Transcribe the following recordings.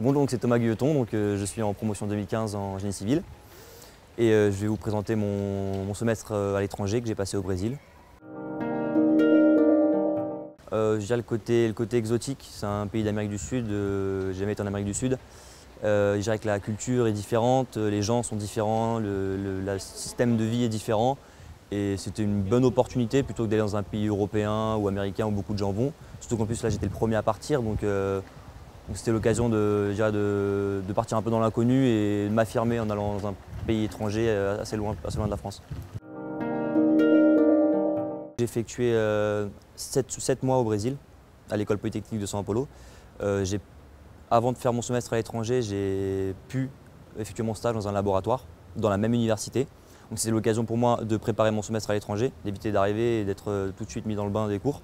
Bon, donc c'est Thomas Guilleton, donc, je suis en promotion 2015 en génie civil et je vais vous présenter mon semestre à l'étranger que j'ai passé au Brésil. Je dirais le côté exotique, c'est un pays d'Amérique du Sud, j'ai jamais été en Amérique du Sud. Je dirais que la culture est différente, les gens sont différents, le système de vie est différent et c'était une bonne opportunité plutôt que d'aller dans un pays européen ou américain où beaucoup de gens vont. Surtout qu'en plus là j'étais le premier à partir, donc c'était l'occasion de partir un peu dans l'inconnu et de m'affirmer en allant dans un pays étranger assez loin de la France. J'ai effectué 7 mois au Brésil, à l'école polytechnique de São Paulo. Avant de faire mon semestre à l'étranger, j'ai pu effectuer mon stage dans un laboratoire, dans la même université. Donc c'était l'occasion pour moi de préparer mon semestre à l'étranger, d'éviter d'arriver et d'être tout de suite mis dans le bain des cours.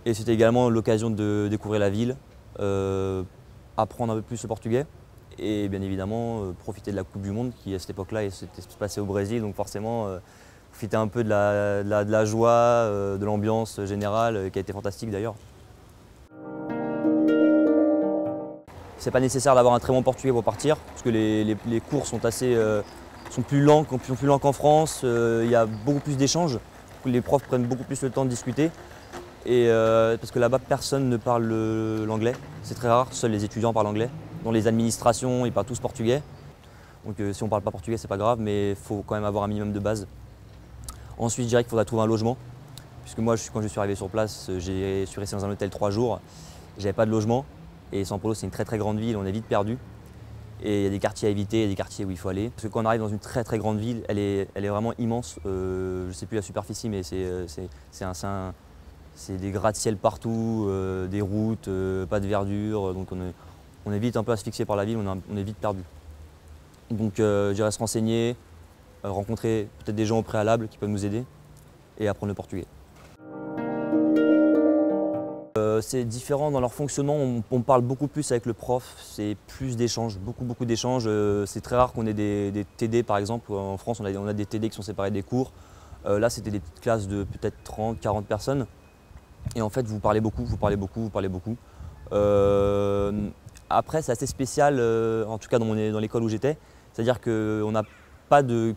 Et c'était également l'occasion de découvrir la ville, apprendre un peu plus le portugais et bien évidemment profiter de la Coupe du Monde qui à cette époque-là s'était passée au Brésil, donc forcément profiter un peu de la joie, de l'ambiance générale qui a été fantastique d'ailleurs. C'est pas nécessaire d'avoir un très bon portugais pour partir parce que les cours sont sont plus lents qu'en France, il y a beaucoup plus d'échanges, les profs prennent beaucoup plus le temps de discuter. Et parce que là-bas, personne ne parle l'anglais, c'est très rare, seuls les étudiants parlent anglais. Dans les administrations, ils parlent tous portugais. Donc si on ne parle pas portugais, c'est pas grave, mais il faut quand même avoir un minimum de base. Ensuite, je dirais qu'il faudra trouver un logement. Puisque moi, quand je suis arrivé sur place, je suis resté dans un hôtel 3 jours. J'avais pas de logement. Et São Paulo, c'est une très très grande ville, on est vite perdu. Et il y a des quartiers à éviter, il y a des quartiers où il faut aller. Parce que quand on arrive dans une très très grande ville, elle est vraiment immense. Je ne sais plus la superficie, mais c'est des gratte-ciel partout, des routes, pas de verdure, donc on est vite un peu asphyxié par la ville, on est vite perdu. Donc je dirais se renseigner, rencontrer peut-être des gens au préalable qui peuvent nous aider et apprendre le portugais. C'est différent dans leur fonctionnement, on parle beaucoup plus avec le prof, c'est plus d'échanges, beaucoup d'échanges. C'est très rare qu'on ait des TD par exemple, en France on a des TD qui sont séparés des cours. Là c'était des petites classes de peut-être 30, 40 personnes. Et en fait, vous parlez beaucoup. Après, c'est assez spécial, en tout cas dans l'école où j'étais. C'est-à-dire qu'on n'a pas de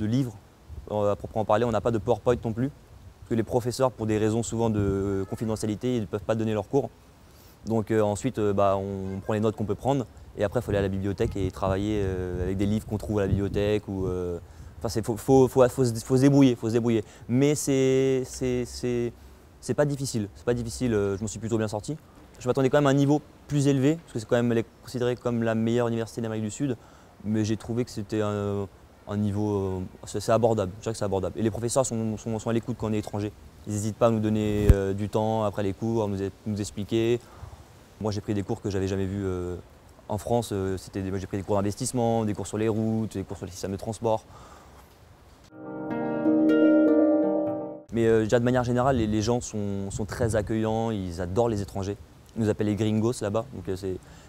livre à proprement parler, on n'a pas de PowerPoint non plus. Parce que les professeurs, pour des raisons souvent de confidentialité, ils ne peuvent pas donner leurs cours. Donc ensuite, on prend les notes qu'on peut prendre. Et après, il faut aller à la bibliothèque et travailler avec des livres qu'on trouve à la bibliothèque. Enfin, faut se débrouiller. Mais c'est pas difficile, je m'en suis plutôt bien sorti. Je m'attendais quand même à un niveau plus élevé, parce que c'est quand même considéré comme la meilleure université d'Amérique du Sud, mais j'ai trouvé que c'était un niveau, c'est abordable, je dirais que c'est abordable. Et les professeurs sont à l'écoute quand on est étranger. Ils n'hésitent pas à nous donner du temps après les cours, à nous expliquer. Moi j'ai pris des cours que j'avais jamais vus en France, j'ai pris des cours d'investissement, des cours sur les routes, des cours sur les systèmes de transport. Mais déjà de manière générale, les gens sont très accueillants, ils adorent les étrangers. Ils nous appellent les gringos là-bas.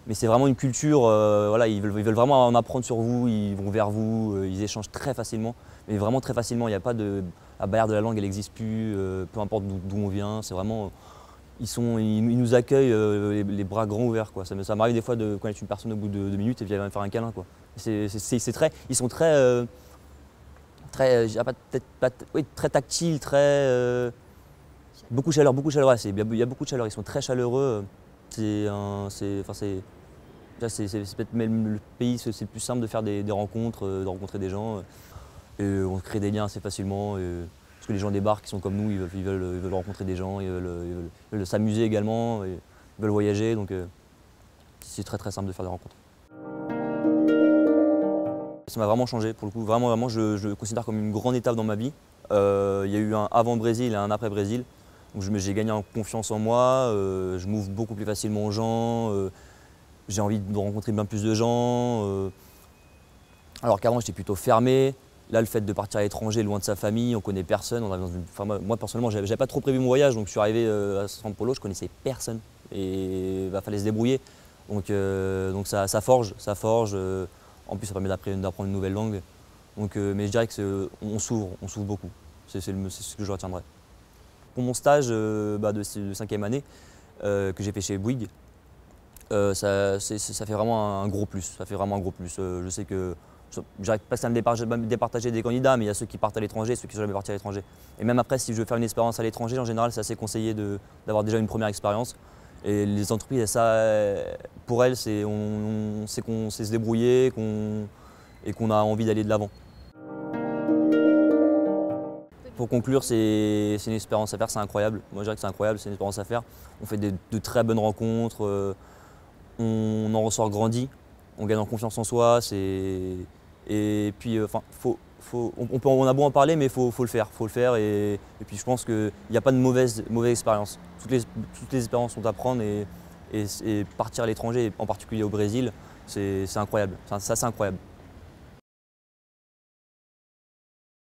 Mais c'est vraiment une culture, voilà, ils veulent vraiment en apprendre sur vous, ils vont vers vous, ils échangent très facilement. Mais vraiment très facilement, il n'y a pas la barrière de la langue, elle n'existe plus, peu importe d'où on vient. C'est vraiment, ils nous accueillent les bras grands ouverts, quoi. Ça m'arrive des fois de connaître une personne au bout de 2 minutes et puis elle va me faire un câlin, quoi. Ils sont très très tactile, beaucoup de chaleur, ouais, il y a beaucoup de chaleur, ils sont très chaleureux. C'est peut-être même le pays, c'est le plus simple de faire des rencontres, de rencontrer des gens. Et on crée des liens assez facilement, parce que les gens débarquent, ils sont comme nous, ils veulent rencontrer des gens, ils veulent s'amuser également, ils veulent voyager, donc c'est très très simple de faire des rencontres. Ça m'a vraiment changé pour le coup, vraiment je le considère comme une grande étape dans ma vie. Il y a eu un avant Brésil et un après Brésil. J'ai gagné en confiance en moi, je m'ouvre beaucoup plus facilement aux gens, j'ai envie de rencontrer bien plus de gens. Alors qu'avant j'étais plutôt fermé. Là, le fait de partir à l'étranger, loin de sa famille, on connaît personne. Moi personnellement, j'avais pas trop prévu mon voyage, donc je suis arrivé à São Paulo, je connaissais personne et il fallait se débrouiller. Donc ça forge. En plus, ça permet d'apprendre une nouvelle langue. Mais je dirais qu'on s'ouvre beaucoup. C'est ce que je retiendrai. Pour mon stage de 5e année que j'ai fait chez Bouygues, Ça fait vraiment un gros plus. Ça fait vraiment un gros plus. Je sais que j'arrive pas à me départager des candidats, mais il y a ceux qui partent à l'étranger, ceux qui sont jamais partis à l'étranger. Et même après, si je veux faire une expérience à l'étranger, en général, c'est assez conseillé d'avoir déjà une première expérience. Et les entreprises, pour elles, c'est qu'on sait se débrouiller et qu'on a envie d'aller de l'avant. Pour conclure, c'est une expérience à faire, c'est incroyable. Moi, je dirais que c'est incroyable, c'est une expérience à faire. On fait de très bonnes rencontres, on en ressort grandi, on gagne en confiance en soi. Et puis, on a beau en parler, mais faut le faire. Faut le faire et puis, je pense qu'il n'y a pas de mauvaise expérience. Toutes les expériences sont à prendre et partir à l'étranger, en particulier au Brésil, c'est incroyable. Ça, c'est incroyable.